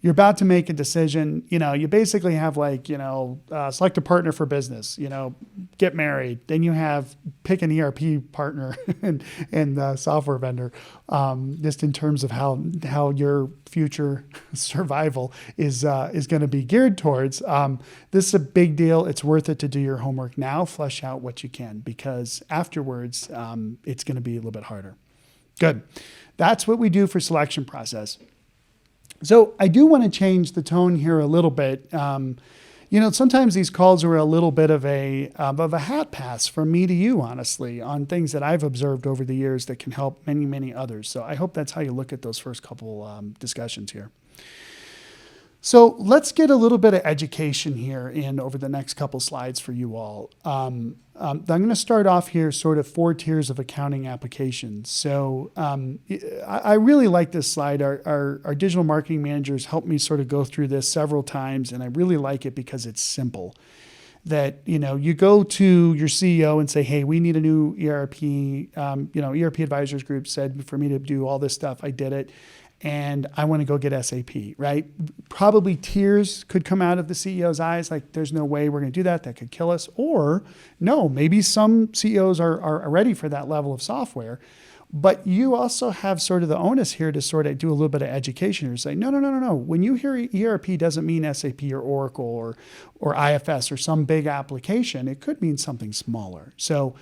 You're about to make a decision. You basically have select a partner for business, get married. Then you have pick an ERP partner and software vendor, just in terms of how your future survival is going to be geared towards. This is a big deal. It's worth it to do your homework now, flesh out what you can, because afterwards it's going to be a little bit harder. Good. That's what we do for selection process. So I do want to change the tone here a little bit. Sometimes these calls are a little bit of a hat pass from me to you, honestly, on things that I've observed over the years that can help many, many others. So I hope that's how you look at those first couple discussions here. So let's get a little bit of education here in over the next couple slides for you all. I'm going to start off here sort of 4 tiers of accounting applications. So I really like this slide. Our digital marketing managers helped me sort of go through this several times, and I really like it because it's simple. That, you go to your CEO and say, hey, we need a new ERP. ERP Advisors Group said for me to do all this stuff. I did it. And I want to go get SAP, right? Probably tears could come out of the CEO's eyes, like there's no way we're going to do that. That could kill us. Or no, maybe some CEOs are ready for that level of software. But you also have sort of the onus here to sort of do a little bit of education or say, no. When you hear ERP, doesn't mean SAP or Oracle or IFS or some big application. It could mean something smaller. So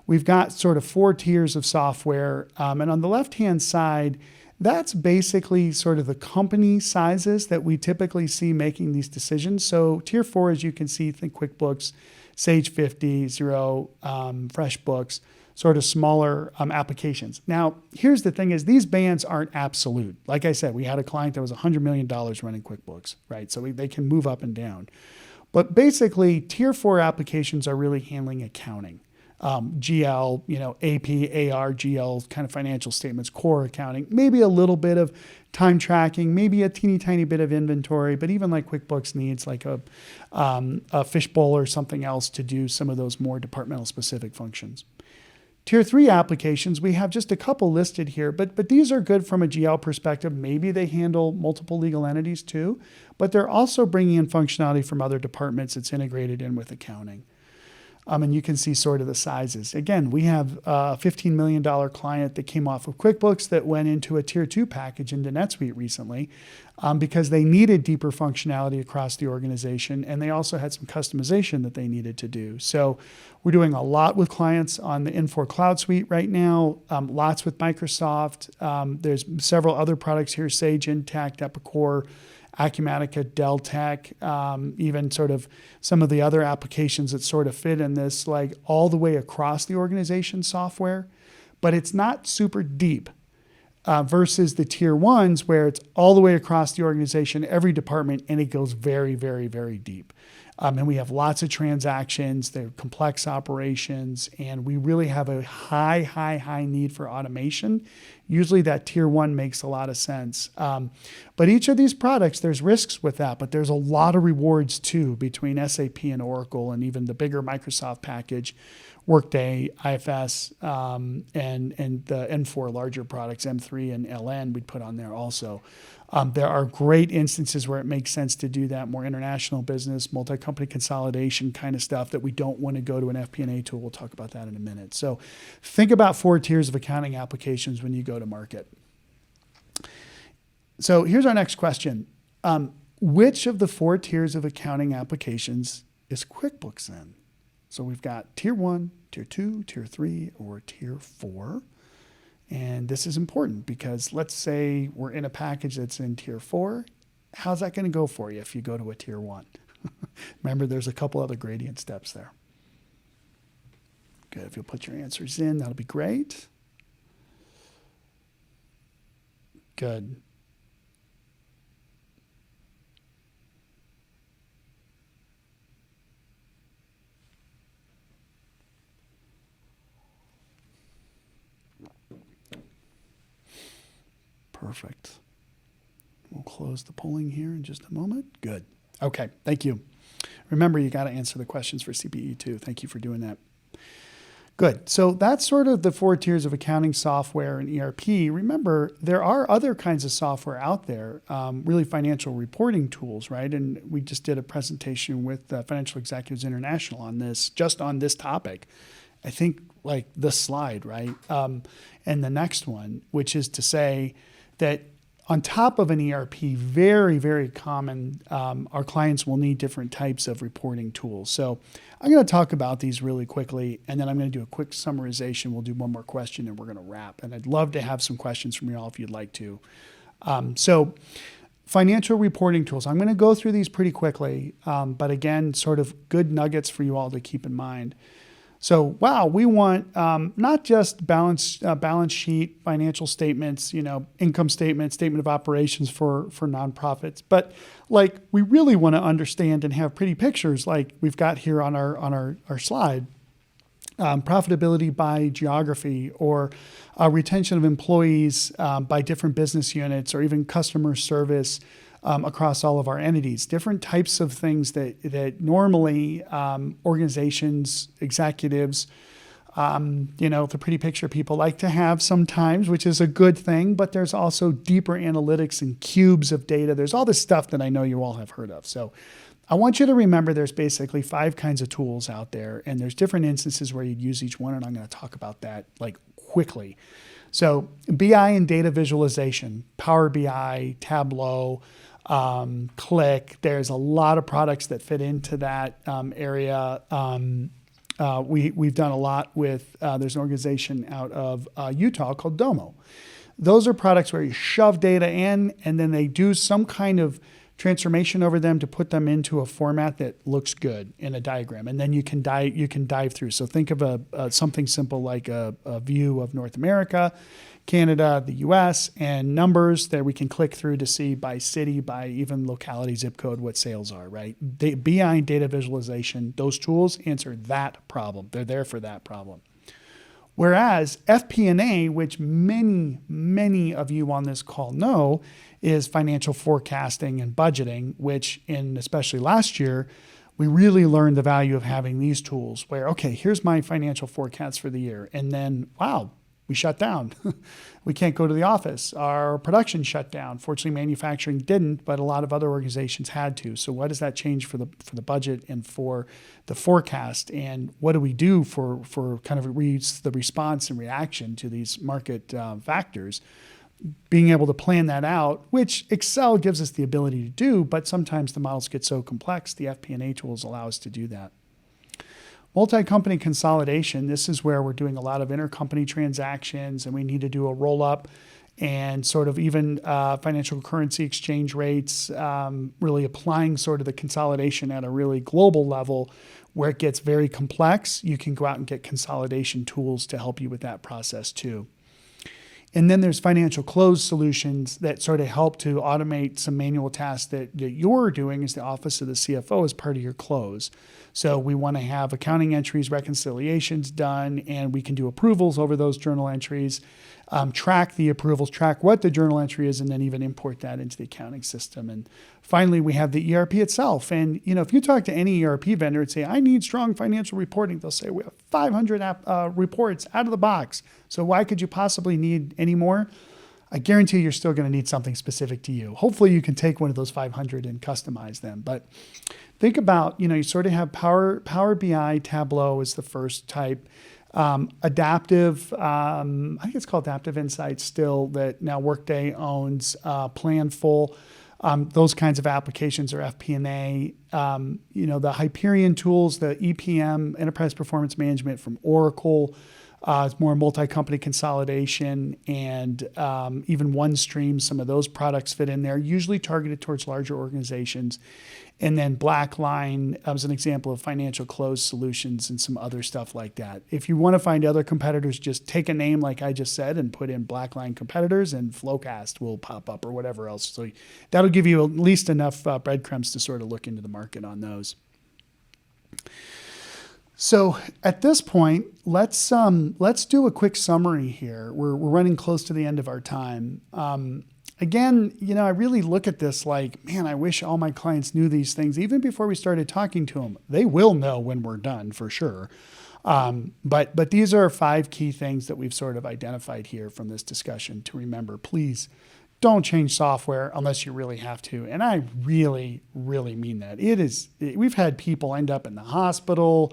we've got sort of 4 tiers of software. And on the left-hand side, that's basically sort of the company sizes that we typically see making these decisions. So tier 4, as you can see, think QuickBooks, Sage 50, Xero, FreshBooks, sort of smaller applications. Now, here's the thing is these bands aren't absolute. Like I said, we had a client that was $100 million running QuickBooks, right? So they can move up and down. But basically, tier 4 applications are really handling accounting. GL, AP, AR, GL, kind of financial statements, core accounting, maybe a little bit of time tracking, maybe a teeny tiny bit of inventory, but even like QuickBooks needs like a fishbowl or something else to do some of those more departmental specific functions. Tier 3 applications, we have just a couple listed here, but these are good from a GL perspective. Maybe they handle multiple legal entities too, but they're also bringing in functionality from other departments that's integrated in with accounting. And you can see sort of the sizes. Again, we have a $15 million client that came off of QuickBooks that went into a tier 2 package into NetSuite recently because they needed deeper functionality across the organization. And they also had some customization that they needed to do. So we're doing a lot with clients on the Infor Cloud Suite right now, lots with Microsoft. There's several other products here, Sage, Intacct, Epicor, Acumatica, Deltek, even sort of some of the other applications that sort of fit in this, like all the way across the organization software, but it's not super deep versus the tier 1s where it's all the way across the organization, every department, and it goes very, very, very deep. And we have lots of transactions, they're complex operations, and we really have a high need for automation. Usually that tier 1 makes a lot of sense. But each of these products, there's risks with that, but there's a lot of rewards too between SAP and Oracle and even the bigger Microsoft package Workday, IFS, and the N4 larger products, M3 and LN, we'd put on there also. There are great instances where it makes sense to do that, more international business, multi-company consolidation kind of stuff that we don't want to go to an FP&A tool. We'll talk about that in a minute. So think about 4 tiers of accounting applications when you go to market. So here's our next question. Which of the 4 tiers of accounting applications is QuickBooks in? So we've got tier 1, tier 2, tier 3, or tier 4. And this is important because let's say we're in a package that's in tier 4. How's that going to go for you if you go to a tier 1? Remember, there's a couple other gradient steps there. Good. If you'll put your answers in, that'll be great. Good. Perfect. We'll close the polling here in just a moment. Good. Okay. Thank you. Remember, you got to answer the questions for CPE too. Thank you for doing that. Good. So that's sort of the 4 tiers of accounting software and ERP. Remember, there are other kinds of software out there, really financial reporting tools, right? And we just did a presentation with Financial Executives International on this, just on this topic. I think like this slide, right? And the next one, which is to say that on top of an ERP, very, very common, our clients will need different types of reporting tools. So I'm going to talk about these really quickly, and then I'm going to do a quick summarization. We'll do one more question, and we're going to wrap. And I'd love to have some questions from you all if you'd like to. So financial reporting tools. I'm going to go through these pretty quickly, but again, sort of good nuggets for you all to keep in mind. So, wow, we want not just balance sheet, financial statements, income statement, statement of operations for nonprofits, but like we really want to understand and have pretty pictures like we've got here on our slide. Profitability by geography or retention of employees by different business units or even customer service across all of our entities, different types of things that normally organizations, executives, the pretty picture people like to have sometimes, which is a good thing, but there's also deeper analytics and cubes of data. There's all this stuff that I know you all have heard of. So I want you to remember there's basically 5 kinds of tools out there, and there's different instances where you'd use each one, and I'm going to talk about that like quickly. So BI and data visualization, Power BI, Tableau, Click. There's a lot of products that fit into that area. We've done a lot with, there's an organization out of Utah called Domo. Those are products where you shove data in and then they do some kind of transformation over them to put them into a format that looks good in a diagram. And then you can dive through. So think of something simple like a view of North America, Canada, the US, and numbers that we can click through to see by city, by even locality, zip code, what sales are, right? BI and data visualization, those tools answer that problem. They're there for that problem. Whereas FP&A, which many of you on this call know, is financial forecasting and budgeting, which especially last year, we really learned the value of having these tools where, okay, here's my financial forecast for the year. And then, wow, we shut down. We can't go to the office. Our production shut down. Fortunately, manufacturing didn't, but a lot of other organizations had to. So what does that change for the budget and for the forecast? And what do we do for kind of the response and reaction to these market factors? Being able to plan that out, which Excel gives us the ability to do, but sometimes the models get so complex, the FP&A tools allow us to do that. Multi-company consolidation, this is where we're doing a lot of intercompany transactions and we need to do a roll-up and sort of even financial currency exchange rates, really applying sort of the consolidation at a really global level where it gets very complex. You can go out and get consolidation tools to help you with that process too. And then there's financial close solutions that sort of help to automate some manual tasks that you're doing as the office of the CFO as part of your close. So we want to have accounting entries, reconciliations done, and we can do approvals over those journal entries, track the approvals, track what the journal entry is, and then even import that into the accounting system. And finally, we have the ERP itself. And if you talk to any ERP vendor and say, I need strong financial reporting, they'll say, we have 500 reports out of the box. So why could you possibly need any more? I guarantee you're still going to need something specific to you. Hopefully you can take one of those 500 and customize them. But think about, you sort of have Power BI, Tableau is the first type. Adaptive, I think it's called Adaptive Insights still, that now Workday owns, Planful. Those kinds of applications are FP&A. The Hyperion tools, the EPM, Enterprise Performance Management from Oracle. It's more multi-company consolidation, and even OneStream. Some of those products fit in there, usually targeted towards larger organizations. And then Blackline as an example of financial close solutions and some other stuff like that. If you want to find other competitors, just take a name like I just said and put in Blackline competitors, and Flowcast will pop up or whatever else. So that'll give you at least enough breadcrumbs to sort of look into the market on those. So at this point, let's do a quick summary here. We're running close to the end of our time. Again, I really look at this like, man, I wish all my clients knew these things even before we started talking to them. They will know when we're done for sure. But these are 5 key things that we've sort of identified here from this discussion to remember. Please don't change software unless you really have to. And I really, really mean that. We've had people end up in the hospital,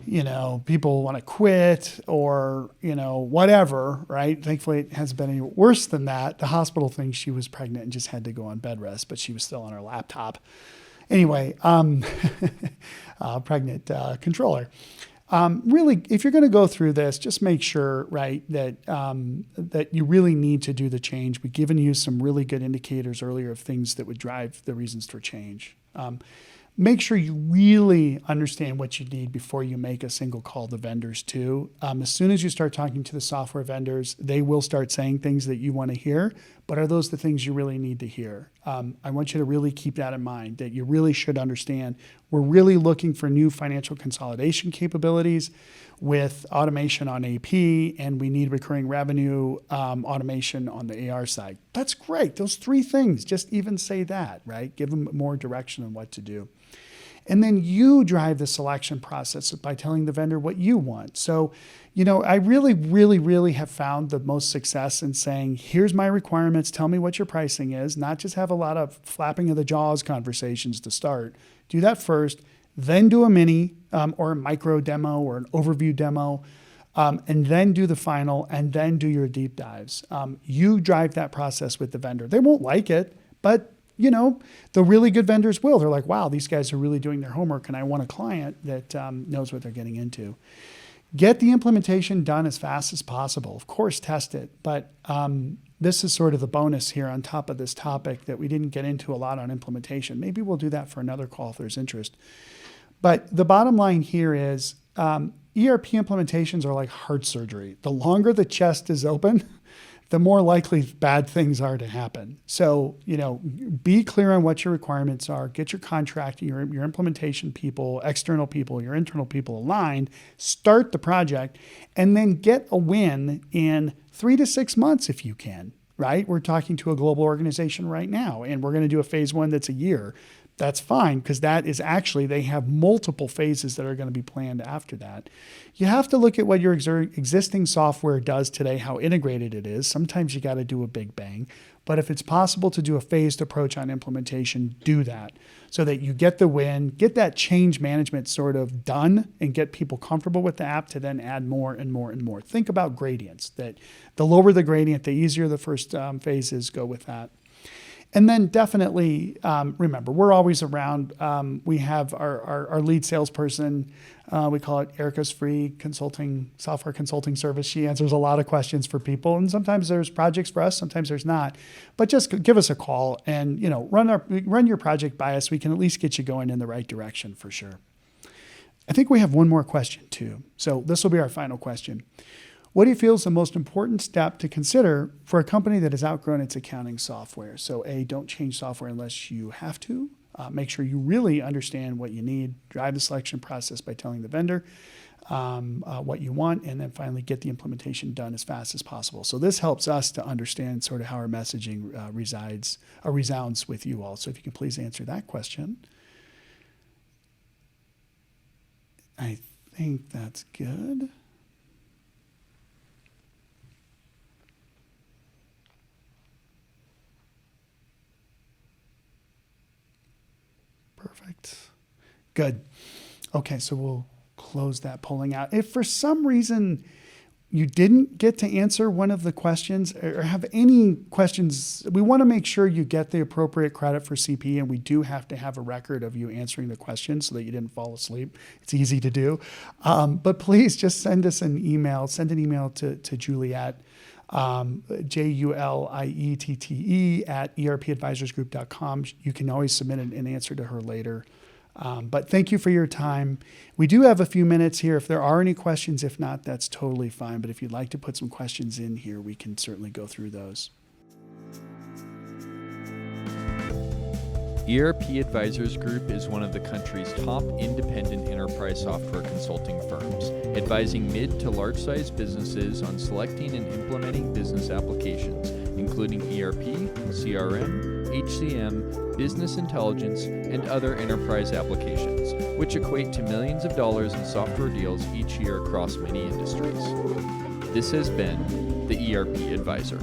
people want to quit or, whatever, right? Thankfully, it hasn't been any worse than that. The hospital thinks she was pregnant and just had to go on bed rest, but she was still on her laptop. Anyway, pregnant controller. Really, if you're going to go through this, just make sure, right, that you really need to do the change. We've given you some really good indicators earlier of things that would drive the reasons for change. Make sure you really understand what you need before you make a single call to vendors too. As soon as you start talking to the software vendors, they will start saying things that you want to hear, but are those the things you really need to hear? I want you to really keep that in mind, that you really should understand we're really looking for new financial consolidation capabilities with automation on AP, and we need recurring revenue automation on the AR side. That's great. Those 3 things, just even say that, right? Give them more direction on what to do. And then you drive the selection process by telling the vendor what you want. So, I really, really, really have found the most success in saying, here's my requirements, tell me what your pricing is, not just have a lot of flapping of the jaws conversations to start. Do that first, then do a mini or a micro demo or an overview demo, and then do the final, and then do your deep dives. You drive that process with the vendor. They won't like it, but the really good vendors will. They're like, wow, these guys are really doing their homework, and I want a client that knows what they're getting into. Get the implementation done as fast as possible. Of course, test it, but this is sort of the bonus here on top of this topic that we didn't get into a lot on implementation. Maybe we'll do that for another call if there's interest. But the bottom line here is ERP implementations are like heart surgery. The longer the chest is open, the more likely bad things are to happen. So, be clear on what your requirements are, get your contract, your implementation people, external people, your internal people aligned, start the project, and then get a win in 3 to 6 months if you can, right? We're talking to a global organization right now, and we're going to do a phase 1 that's a year. That's fine, because that is actually, they have multiple phases that are going to be planned after that. You have to look at what your existing software does today, how integrated it is. Sometimes you got to do a big bang, but if it's possible to do a phased approach on implementation, do that so that you get the win, get that change management sort of done, and get people comfortable with the app to then add more and more and more. Think about gradients, that the lower the gradient, the easier the first phase is, go with that. And then definitely remember, we're always around. We have our lead salesperson. We call it Erica's free software consulting service. She answers a lot of questions for people, and sometimes there's projects for us, sometimes there's not. But just give us a call and run your project by us. We can at least get you going in the right direction for sure. I think we have one more question too. So this will be our final question. what he feels the most important step to consider for a company that has outgrown its accounting software. So A, don't change software unless you have to. Make sure you really understand what you need. Drive the selection process by telling the vendor what you want, and then finally get the implementation done as fast as possible. So this helps us to understand sort of how our messaging resounds with you all. So if you can please answer that question. I think that's good. Perfect. Good. Okay, so we'll close that polling out. If for some reason you didn't get to answer one of the questions or have any questions, we want to make sure you get the appropriate credit for CPE, and we do have to have a record of you answering the question so that you didn't fall asleep. It's easy to do. But please just send us an email. Send an email to Juliette, Juliette at ERPadvisorsgroup.com. You can always submit an answer to her later. But thank you for your time. We do have a few minutes here. If there are any questions, if not, that's totally fine. But if you'd like to put some questions in here, we can certainly go through those. ERP Advisors Group is one of the country's top independent enterprise software consulting firms, advising mid to large-sized businesses on selecting and implementing business applications, including ERP, CRM, HCM, business intelligence, and other enterprise applications, which equate to millions of dollars in software deals each year across many industries. This has been the ERP Advisor.